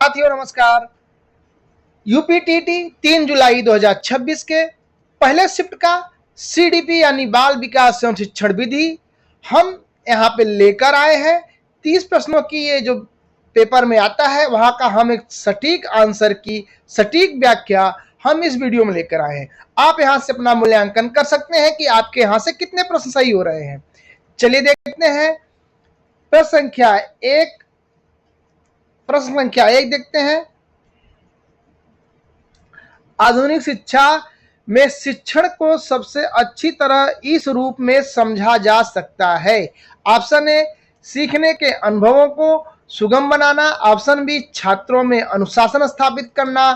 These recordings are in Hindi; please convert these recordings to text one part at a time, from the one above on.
साथियों नमस्कार। यूपीटीटी 3 जुलाई 2026 के पहले शिफ्ट का सीडीपी यानी बाल विकास एवं शिक्षण विधि हम यहाँ पे लेकर आए हैं। 30 प्रश्नों की ये जो पेपर में आता है वहां का हम एक सटीक आंसर की सटीक व्याख्या हम इस वीडियो में लेकर आए हैं। आप यहाँ से अपना मूल्यांकन कर सकते हैं कि आपके यहाँ से कितने प्रश्न सही हो रहे हैं। चलिए देखते हैं प्रश्न संख्या एक देखते हैं। आधुनिक शिक्षा में शिक्षण को सबसे अच्छी तरह इस रूप में समझा जा सकता है। ऑप्शन ए, सीखने के अनुभवों को सुगम बनाना। ऑप्शन बी, छात्रों में अनुशासन स्थापित करना।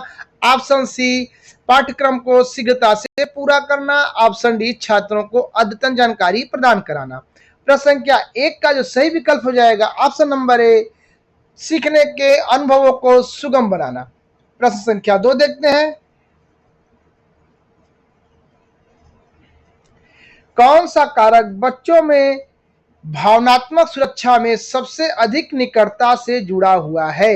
ऑप्शन सी, पाठ्यक्रम को शीघ्रता से पूरा करना। ऑप्शन डी, छात्रों को अद्यतन जानकारी प्रदान कराना। प्रश्न संख्या एक का जो सही विकल्प हो जाएगा ऑप्शन नंबर ए, सीखने के अनुभवों को सुगम बनाना। प्रश्न संख्या दो देखते हैं। कौन सा कारक बच्चों में भावनात्मक सुरक्षा में सबसे अधिक निकटता से जुड़ा हुआ है?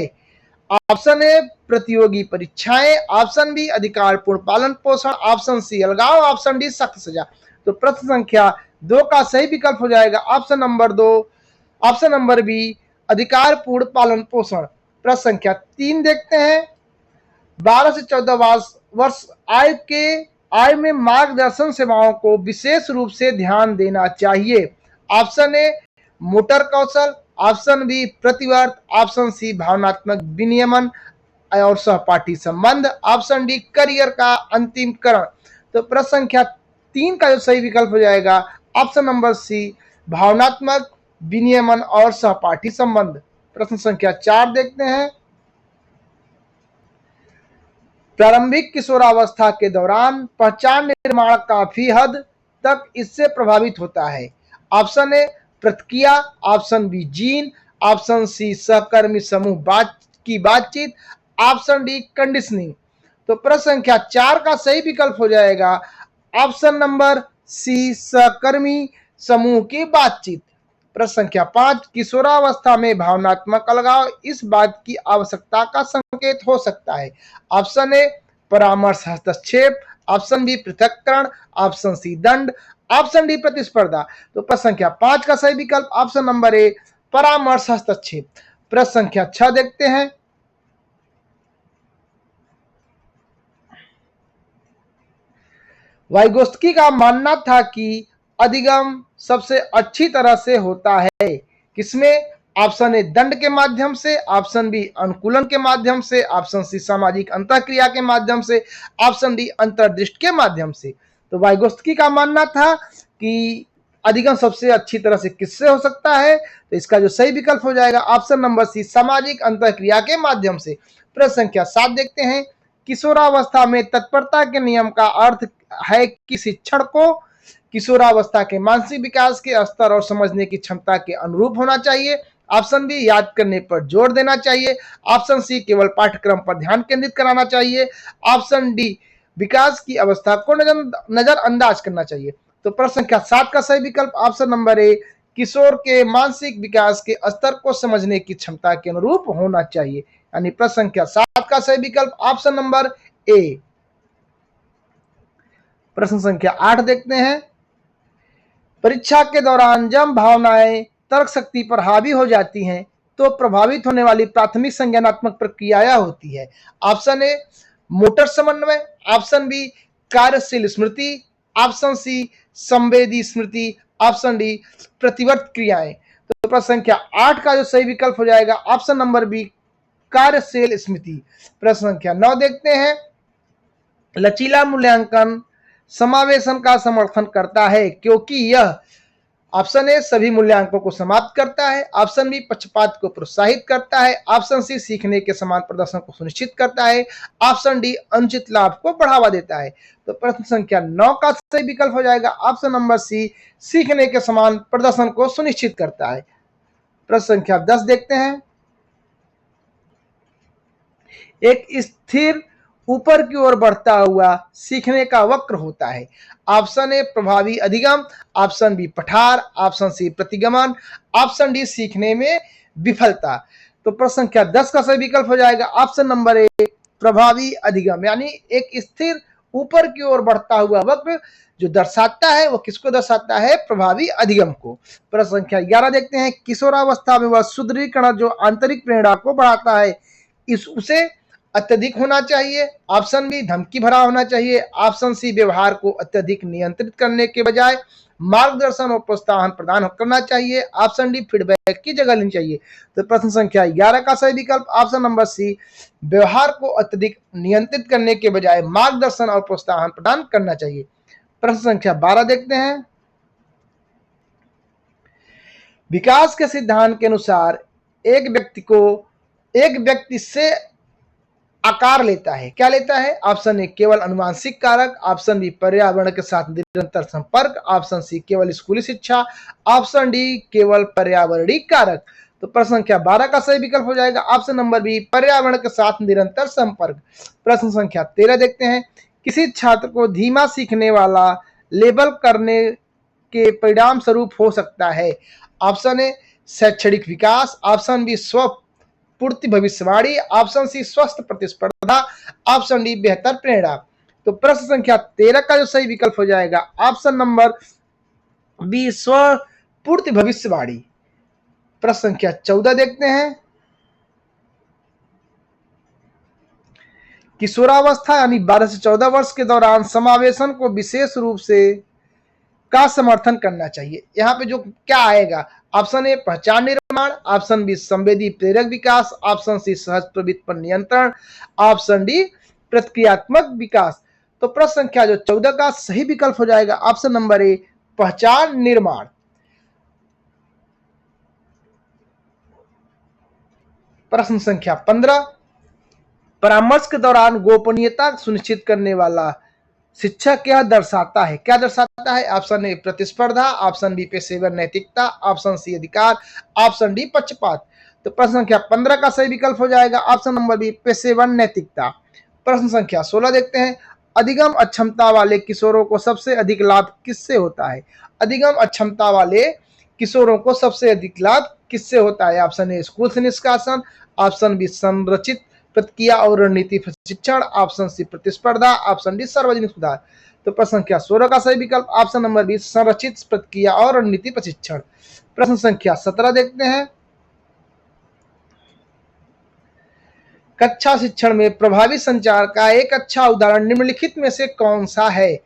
ऑप्शन ए, प्रतियोगी परीक्षाएं। ऑप्शन बी, अधिकारपूर्ण पालन पोषण। ऑप्शन सी, अलगाव। ऑप्शन डी, सख्त सजा। तो प्रश्न संख्या दो का सही विकल्प हो जाएगा ऑप्शन नंबर दो, ऑप्शन नंबर बी, अधिकारपूर्ण पालन पोषण। प्रश्न संख्या तीन देखते हैं। 12 से 14 वर्ष आयु में मार्गदर्शन सेवाओं को विशेष रूप से ध्यान देना चाहिए। ऑप्शन ए, मोटर कौशल। ऑप्शन बी, प्रतिवर्त। ऑप्शन सी, भावनात्मक विनियमन और सहपाठी संबंध। ऑप्शन डी, करियर का अंतिमकरण। तो प्रश्न संख्या तीन का जो सही विकल्प हो जाएगा ऑप्शन नंबर सी, भावनात्मक विनियमन और सहपाठी संबंध। प्रश्न संख्या चार देखते हैं। प्रारंभिक किशोरावस्था के दौरान पहचान निर्माण काफी हद तक इससे प्रभावित होता है। ऑप्शन ए, प्रतिक्रिया। Option B, gene. Option C, सहकर्मी समूह की बातचीत। Option D, conditioning. तो प्रश्न संख्या चार का सही विकल्प हो जाएगा ऑप्शन नंबर सी, सहकर्मी समूह की बातचीत। प्रश्न संख्या पांच, किशोरावस्था में भावनात्मक अलगाव इस बात की आवश्यकता का संकेत हो सकता है। ऑप्शन ए, परामर्श हस्तक्षेप। ऑप्शन बी, पृथक्करण। ऑप्शन सी, दंड। ऑप्शन डी, प्रतिस्पर्धा। तो प्रश्न संख्या पांच का सही विकल्प ऑप्शन नंबर ए, परामर्श हस्तक्षेप। प्रश्न संख्या छह देखते हैं। वाइगोत्स्की का मानना था कि अधिगम सबसे अच्छी तरह से होता है किसमें? ऑप्शन ए, दंड के माध्यम से। ऑप्शन बी, अनुकूलन के माध्यम से। ऑप्शन सी, सामाजिक अंतःक्रिया के माध्यम से। ऑप्शन डी, अंतर्दृष्टि के माध्यम से। तो वाइगोत्स्की का मानना था कि अधिगम सबसे अच्छी तरह से किससे हो सकता है? तो इसका जो सही विकल्प हो जाएगा ऑप्शन नंबर सी, सामाजिक अंतःक्रिया के माध्यम से। प्रश्न संख्या सात देखते हैं। किशोरावस्था में तत्परता के नियम का अर्थ है कि शिक्षण को किशोरावस्था के मानसिक विकास के स्तर और समझने की क्षमता के अनुरूप होना चाहिए। ऑप्शन बी, याद करने पर जोर देना चाहिए। ऑप्शन सी, केवल पाठ्यक्रम पर ध्यान केंद्रित कराना चाहिए। ऑप्शन डी, विकास की अवस्था को नजरअंदाज करना चाहिए। तो प्रश्न संख्या सात का सही विकल्प ऑप्शन नंबर ए, किशोर के मानसिक विकास के स्तर को समझने की क्षमता के अनुरूप होना चाहिए। यानी प्रश्न संख्या सात का सही विकल्प ऑप्शन नंबर ए। प्रश्न संख्या आठ देखते हैं। परीक्षा के दौरान जब भावनाएं तर्क शक्ति पर हावी हो जाती हैं तो प्रभावित होने वाली प्राथमिक संज्ञानात्मक प्रक्रिया होती है। ऑप्शन ए, मोटर समन्वय। ऑप्शन बी, कार्यशील स्मृति। ऑप्शन सी, संवेदी स्मृति। ऑप्शन डी, प्रतिवर्त क्रियाएं। तो प्रश्न संख्या आठ का जो सही विकल्प हो जाएगा ऑप्शन नंबर बी, कार्यशील स्मृति। प्रश्न संख्या नौ देखते हैं। लचीला मूल्यांकन समावेशन का समर्थन करता है क्योंकि यह ऑप्शन ए, सभी मूल्यांकनों को समाप्त करता है। ऑप्शन बी, पक्षपात को प्रोत्साहित करता है। ऑप्शन सी, सीखने के समान प्रदर्शन को सुनिश्चित करता है। ऑप्शन डी, अनुचित लाभ को बढ़ावा देता है। तो प्रश्न संख्या 9 का सही विकल्प हो जाएगा ऑप्शन नंबर सी, सीखने के समान प्रदर्शन को सुनिश्चित करता है। प्रश्न संख्या 10 देखते हैं। एक स्थिर ऊपर की ओर बढ़ता हुआ सीखने का वक्र होता है। ऑप्शन ए, प्रभावी अधिगम। ऑप्शन बी, पठार। ऑप्शन सी, प्रतिगमन। ऑप्शन डी, सीखने में विफलता। तो प्रश्न संख्या 10 का सही विकल्प हो जाएगा ऑप्शन नंबर ए प्रभावी अधिगम, यानी एक स्थिर ऊपर की ओर बढ़ता हुआ वक्र जो दर्शाता है वो किसको दर्शाता है, प्रभावी अधिगम को। प्रश्न संख्या 11 देखते हैं, किशोरावस्था में वह सुदृढ़ीकरण जो आंतरिक प्रेरणा को बढ़ाता है इस उसे अत्यधिक होना चाहिए, ऑप्शन बी धमकी भरा होना चाहिए, ऑप्शन सी व्यवहार को अत्यधिक नियंत्रित करने के बजाय मार्गदर्शन और प्रोत्साहन प्रदान करना चाहिए, ऑप्शन डी फीडबैक की जगह लेनी चाहिए। तो प्रश्न संख्या 11 का सही विकल्प ऑप्शन नंबर सी व्यवहार को अत्यधिक नियंत्रित करने के बजाय मार्गदर्शन और प्रोत्साहन प्रदान करना चाहिए। प्रश्न संख्या 12 देखते हैं, विकास के सिद्धांत के अनुसार एक व्यक्ति से आकार लेता है, क्या लेता है, ऑप्शन ए केवल अनुवांशिक कारक, ऑप्शन बी पर्यावरण के साथ निरंतर संपर्क, ऑप्शन सी केवल स्कूली शिक्षा, ऑप्शन डी केवल पर्यावरणीय कारक। तो प्रश्न संख्या 12 का सही विकल्प हो जाएगा ऑप्शन नंबर बी पर्यावरण के साथ निरंतर संपर्क। प्रश्न संख्या 13 देखते हैं, किसी छात्र को धीमा सीखने वाला लेबल करने के परिणाम स्वरूप हो सकता है, ऑप्शन ए शैक्षणिक विकास, ऑप्शन बी स्व पूर्ति भविष्यवाणी, ऑप्शन सी स्वस्थ प्रतिस्पर्धा, ऑप्शन डी बेहतर प्रेरणा। तो प्रश्न संख्या 13 का जो सही विकल्प हो जाएगा ऑप्शन नंबर बी स्व पूर्ति भविष्यवाणी। प्रश्न संख्या 14 देखते हैं, किशोरावस्था यानी 12 से 14 वर्ष के दौरान समावेशन को विशेष रूप से का समर्थन करना चाहिए। यहाँ पे जो क्या आएगा, ऑप्शन ए पहचान निर्माण, ऑप्शन बी संवेदी प्रेरक विकास, ऑप्शन सी सहज प्रवृत्ति पर नियंत्रण, ऑप्शन डी प्रतिक्रियात्मक विकास। तो प्रश्न संख्या जो 14 का सही विकल्प हो जाएगा ऑप्शन नंबर ए पहचान निर्माण। प्रश्न संख्या 15, परामर्श के दौरान गोपनीयता सुनिश्चित करने वाला शिक्षक क्या दर्शाता है, क्या दर्शाता है, ऑप्शन ए प्रतिस्पर्धा, ऑप्शन बी पेशेवर नैतिकता, ऑप्शन सी अधिकार, ऑप्शन डी पक्षपात। तो प्रश्न संख्या 15 का सही विकल्प हो जाएगा ऑप्शन नंबर बी पेशेवर नैतिकता। प्रश्न संख्या 16 देखते हैं, अधिगम अक्षमता वाले किशोरों को सबसे अधिक लाभ किससे होता है, अधिगम अक्षमता वाले किशोरों को सबसे अधिक लाभ किससे होता है, ऑप्शन ए स्कूल से निष्कासन, ऑप्शन बी संरचित प्रतिक्रिया और रणनीति प्रशिक्षण, ऑप्शन सी प्रतिस्पर्धा, ऑप्शन डी सार्वजनिक सुधार। तो प्रश्न संख्या 16 का सही विकल्प ऑप्शन नंबर बी संरचित प्रतिक्रिया और रणनीति प्रशिक्षण। प्रश्न संख्या 17 देखते हैं, कक्षा शिक्षण में प्रभावी संचार का एक अच्छा उदाहरण निम्नलिखित में से कौन सा है,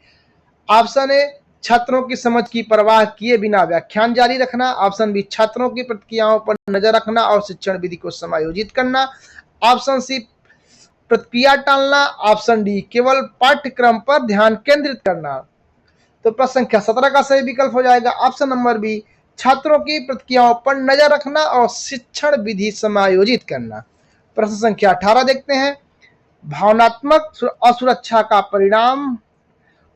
ऑप्शन ए छात्रों की समझ की परवाह किए बिना व्याख्यान जारी रखना, ऑप्शन बी छात्रों की प्रतिक्रियाओं पर नजर रखना और शिक्षण विधि को समायोजित करना, ऑप्शन सी प्रतिक्रिया टालना, ऑप्शन डी केवल पाठ्यक्रम पर ध्यान केंद्रित करना। तो प्रश्न संख्या 17 का सही विकल्प हो जाएगा ऑप्शन नंबर बी छात्रों की प्रतिक्रियाओं पर नजर रखना और शिक्षण विधि समायोजित करना। प्रश्न संख्या 18 देखते हैं, भावनात्मक असुरक्षा का परिणाम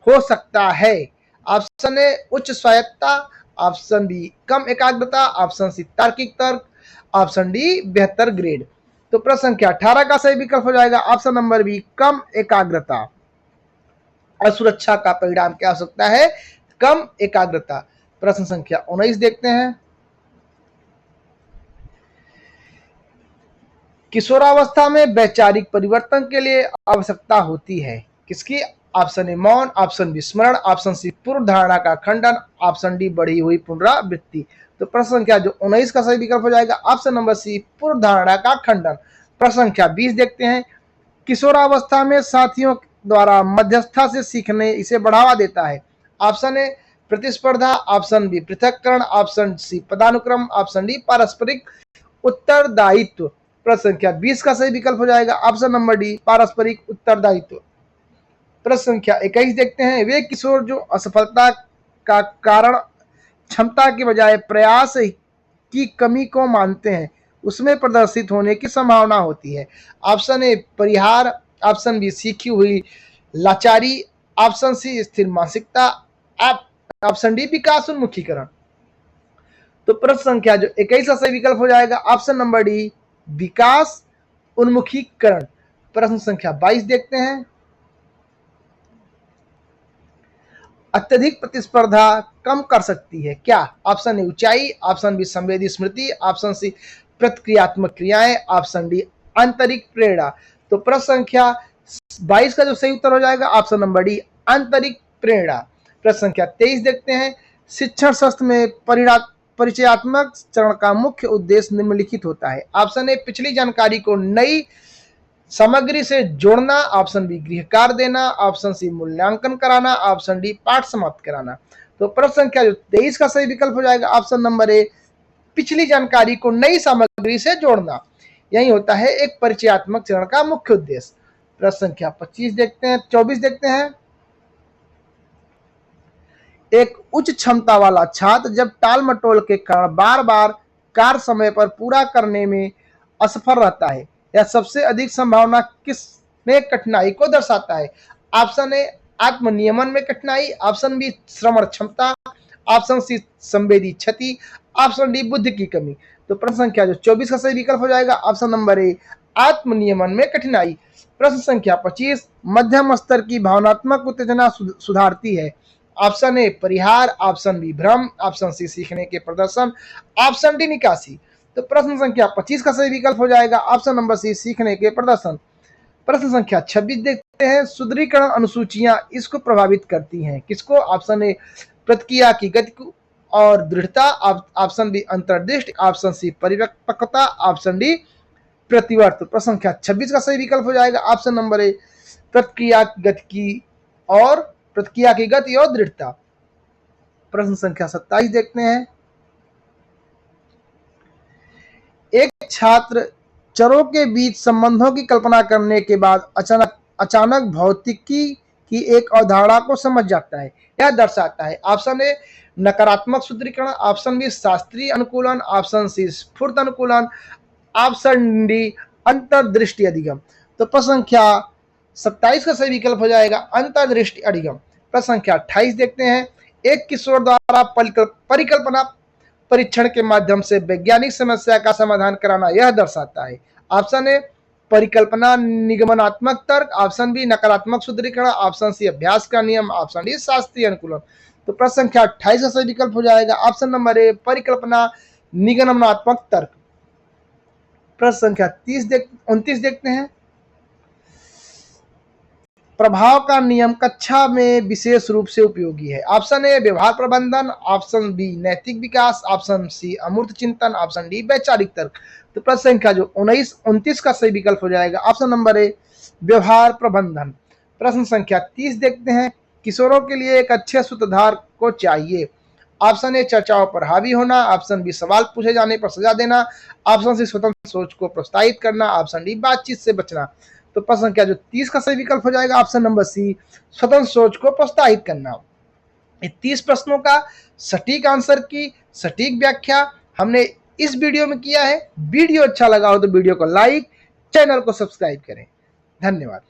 हो सकता है, ऑप्शन ए उच्च स्वायत्तता, ऑप्शन बी कम एकाग्रता, ऑप्शन सी तार्किक तर्क, ऑप्शन डी बेहतर ग्रेड। तो प्रश्न संख्या 18 का सही विकल्प हो जाएगा ऑप्शन नंबर बी कम एकाग्रता। असुरक्षा का परिणाम क्या हो सकता है, कम एकाग्रता। प्रश्न संख्या 19 देखते हैं, किशोरावस्था में वैचारिक परिवर्तन के लिए आवश्यकता होती है किसकी, ऑप्शन ए मौन, ऑप्शन बी स्मरण, ऑप्शन सी पूर्व धारणा का खंडन, ऑप्शन डी बढ़ी हुई पुनरावृत्ति। तो प्रश्न संख्या जो 19 का सही विकल्प हो जाएगा ऑप्शन नंबर सी पूर्व धारणा का खंडन। प्रश्न संख्या 20 देखते हैं, किशोरावस्था में साथियों द्वारा मध्यस्थता से सीखने इसे बढ़ावा देता है, ऑप्शन ए प्रतिस्पर्धा, ऑप्शन बी पृथक्करण, ऑप्शन सी पदानुक्रम, ऑप्शन डी पारस्परिक उत्तरदायित्व। प्रश्न संख्या 20 का सही विकल्प हो जाएगा ऑप्शन नंबर डी पारस्परिक उत्तरदायित्व। प्रश्न संख्या 21 देखते हैं, वे किशोर जो असफलता का कारण क्षमता के बजाय प्रयास की कमी को मानते हैं उसमें प्रदर्शित होने की संभावना होती है, ऑप्शन ए परिहार, ऑप्शन बी सीखी हुई लाचारी, ऑप्शन सी स्थिर मानसिकता, ऑप्शन डी विकास उन्मुखीकरण। तो प्रश्न संख्या जो 21 का सही विकल्प हो जाएगा ऑप्शन नंबर डी विकास उन्मुखीकरण। प्रश्न संख्या 22 देखते हैं, अत्यधिक प्रतिस्पर्धा कम कर सकती है क्या, ऑप्शन ए ऊंचाई, ऑप्शन बी संवेदी स्मृति, ऑप्शन सी प्रतिक्रियात्मक क्रियाएं, ऑप्शन डी आंतरिक प्रेरणा। तो प्रश्न संख्या 22 का जो सही उत्तर हो जाएगा ऑप्शन नंबर डी आंतरिक प्रेरणा। प्रश्न संख्या 23 देखते हैं, शिक्षण शास्त्र में परिचयात्मक चरण का मुख्य उद्देश्य निम्नलिखित होता है। ऑप्शन ए पिछली जानकारी को नई सामग्री से जोड़ना, ऑप्शन बी गृह कार्य देना, ऑप्शन सी मूल्यांकन कराना, ऑप्शन डी पाठ समाप्त कराना। तो प्रश्न संख्या जो 23 का सही विकल्प हो जाएगा ऑप्शन नंबर ए पिछली जानकारी को नई सामग्री से जोड़ना। यही होता है एक परिचयात्मक चरण का मुख्य उद्देश्य। प्रश्न संख्या 24 देखते हैं, एक उच्च क्षमता वाला छात्र जब टाल मटोल के कारण बार बार कार्य समय पर पूरा करने में असफल रहता है, यह सबसे अधिक संभावना किस में कठिनाई को दर्शाता है। ऑप्शन ए आत्मनियमन में कठिनाई, ऑप्शन बी श्रवण क्षमता, ऑप्शन सी संवेदी क्षति, ऑप्शन डी बुद्धि की कमी। तो प्रश्न संख्या जो 24 का सही विकल्प हो जाएगा ऑप्शन नंबर ए आत्मनियमन में कठिनाई। प्रश्न संख्या 25 मध्यम स्तर की भावनात्मक उत्तेजना सुधारती है। ऑप्शन ए परिहार, ऑप्शन बी भ्रम, ऑप्शन सी सीखने के प्रदर्शन, ऑप्शन डी निकासी। तो प्रश्न संख्या 25 का सही विकल्प हो जाएगा ऑप्शन नंबर सी सीखने के प्रदर्शन। प्रश्न संख्या 26 देखते हैं, सुदृढ़ीकरण अनुसूचियां इसको प्रभावित करती हैं, किसको। ऑप्शन ए प्रतिक्रिया की गति और दृढ़ता, ऑप्शन बी अंतर्दृष्टि, ऑप्शन सी परिपक्वता, ऑप्शन डी प्रतिवर्त। प्रश्न संख्या 26 का सही विकल्प हो जाएगा ऑप्शन नंबर ए प्रतिक्रिया की गति और दृढ़ता। प्रश्न संख्या 27 देखते हैं, एक छात्र चरों के बीच संबंधों की कल्पना करने के बाद अचानक भौतिकी की एक अवधारणा को समझ जाता है, यह दर्शाता है। ऑप्शन ए नकारात्मक सुदृढ़ीकरण, ऑप्शन बी शास्त्रीय अनुकूलन, ऑप्शन सी स्फूर्त अनुकूलन, ऑप्शन डी अंतर्दृष्टि अधिगम। तो प्रश्न संख्या 27 का सही विकल्प हो जाएगा अंतर्दृष्टि अधिगम। प्रश्न संख्या 28 देखते हैं, एक किशोर द्वारा परिकल्पना परीक्षण के माध्यम से वैज्ञानिक समस्या का समाधान कराना यह दर्शाता है। ऑप्शन ए परिकल्पना निगमनात्मक तर्क, ऑप्शन बी नकारात्मक सुदृढ़ीकरण, ऑप्शन सी अभ्यास का नियम, ऑप्शन डी शास्त्रीय अनुकूलन। तो प्रश्न संख्या 28 का सही विकल्प हो जाएगा ऑप्शन नंबर ए परिकल्पना निगमनात्मक तर्क। प्रश्न संख्या 29 देखते हैं, प्रभाव का नियम कक्षा में विशेष रूप से उपयोगी है। ऑप्शन ए व्यवहार प्रबंधन, ऑप्शन बी नैतिक विकास, ऑप्शन सी अमूर्त चिंतन, ऑप्शन डी वैचारिक तर्क। तो प्रश्न संख्या जो 29 का सही विकल्प हो जाएगा ऑप्शन नंबर ए व्यवहार प्रबंधन। प्रश्न संख्या 30 देखते हैं, किशोरों के लिए एक अच्छे सूत्रधार को चाहिए। ऑप्शन ए चर्चाओं पर हावी होना, ऑप्शन बी सवाल पूछे जाने पर सजा देना, ऑप्शन सी स्वतंत्र सोच को प्रोत्साहित करना, ऑप्शन डी बातचीत से बचना। तो प्रश्न संख्या जो 30 का सही विकल्प हो जाएगा ऑप्शन नंबर सी स्वतंत्र सोच को प्रोत्साहित करना। 30 प्रश्नों का सटीक आंसर की सटीक व्याख्या हमने इस वीडियो में किया है। वीडियो अच्छा लगा हो तो वीडियो को लाइक, चैनल को सब्सक्राइब करें। धन्यवाद।